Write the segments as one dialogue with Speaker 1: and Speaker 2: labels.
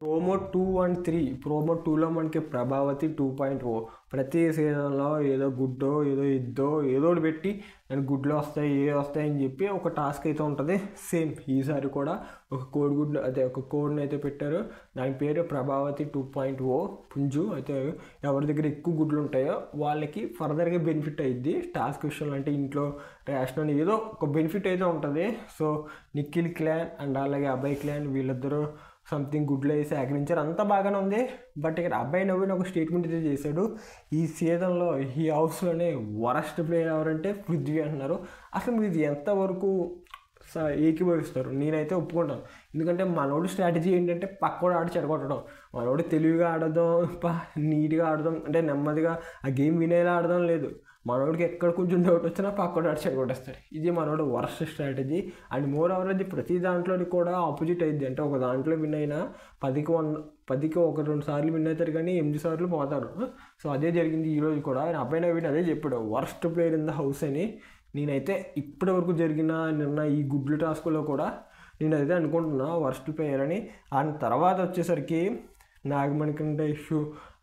Speaker 1: Promo 2 and 3 promo 2లో మనకి ప్రభావతి 2.0 ప్రతి సీజన్లో ఏదో గుడ్డో ఏదో ఇద్దో ఏదో ఒకటి పెట్టి నేను గుడ్లు వస్తాయి వస్తాయని చెప్పి ఒక టాస్క్ అయితే ఉంటుంది. సేమ్ ఈసారి కూడా ఒక కోడిగుడ్లు అదే ఒక కోడ్ని అయితే పెట్టారు. దాని పేరు ప్రభావతి 2.0 పుంజు. అయితే ఎవరి దగ్గర ఎక్కువ గుడ్లు ఉంటాయో వాళ్ళకి ఫర్దర్గా బెనిఫిట్ అయ్యిద్ది టాస్క్ విషయంలో. అంటే ఇంట్లో రేషన్ అని ఏదో ఒక బెనిఫిట్ అయితే ఉంటుంది. సో నిఖిల్ క్లాన్ అండ్ అలాగే అభయ్ క్లాన్ వీళ్ళిద్దరూ సంథింగ్ గుడ్లు వేసి సేకరించారు. అంతా బాగానే ఉంది. బట్ ఇక్కడ అబ్బాయి నవీన్ ఒక స్టేట్మెంట్ అయితే చేశాడు. ఈ సీజన్లో ఈ హౌస్లోనే వరస్ట్ ప్లేయర్ ఎవరంటే పృథ్వీ అంటున్నారు. అసలు మీరు ఎంతవరకు ఏకీభవిస్తారు? నేనైతే ఒప్పుకుంటాను. ఎందుకంటే మనోడు స్ట్రాటజీ ఏంటంటే పక్కోడు ఆడి చెడగొట్టడం. మనోడు తెలివిగా ఆడదాం, నీట్గా ఆడదాం, అంటే నెమ్మదిగా ఆ గేమ్ వినేలా ఆడదాం లేదు. మనోడికి ఎక్కడ కొంచెం డౌట్ వచ్చినా పక్కోడు ఆడి చెడగొట్టేస్తారు. ఇది మనోడు worst strategy. And more over అది ప్రతి దాంట్లోని కూడా ఆపోజిట్ అయింది. అంటే ఒక దాంట్లో విన్ అయినా 10కి 1-2 సార్లు విన్ అవుతారు కానీ 8 సార్లు పోతారు. సో అదే జరిగింది ఈరోజు కూడా. అబ్బాయి నవీన్ అదే చెప్పాడు, worst player in the house అని. నేనైతే ఇప్పటి వరకు జరిగిన ఈ గుడ్లు టాస్క్లో కూడా నేనైతే అనుకుంటున్నా వరస్ట్ ప్లేయర్ అని. అండ్ తర్వాత వచ్చేసరికి నాగమణికంఠ ఇష్యూ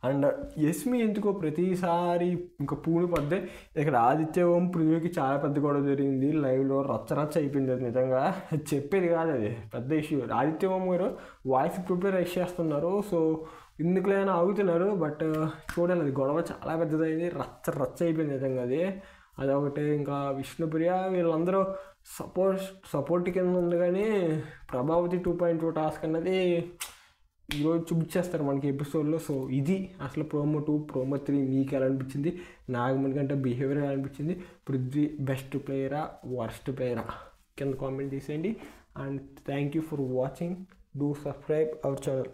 Speaker 1: అండ్ యస్మి ఎందుకో ప్రతిసారి ఇంకా పూని పద్దే. ఇక్కడ ఆదిత్య ఓం పృథ్వీకి చాలా పెద్ద గొడవ జరిగింది. లైవ్లో రచ్చ అయిపోయింది. అది నిజంగా చెప్పేది కాదు, అది పెద్ద ఇష్యూ. ఆదిత్య ఓం గారు వాయిస్ ప్రిపేర్ చేస్తున్నారు. సో ఎందుకులైనా ఆగుతున్నారు. బట్ చూడాలి, అది గొడవ చాలా పెద్దదైంది. రచ్చ అయిపోయింది నిజంగా అది. అదొకటి. ఇంకా విష్ణుప్రియ వీళ్ళందరూ సపోర్ట్ కింద ఉంది. కానీ ప్రభావతి 2.2 టాస్క్ అన్నది ఈరోజు చూపించేస్తారు మనకి ఎపిసోడ్లో. సో ఇది అసలు ప్రోమో 2 ప్రోమో 3 మీకు ఎలా అనిపించింది? నాగమణి కంటే బిహేవియర్ ఎలా అనిపించింది? పృథ్వీ బెస్ట్ ప్లేయరా వర్స్ట్ ప్లేయరా కింద కామెంట్ చేసేయండి. And thank you for watching. Do subscribe our channel.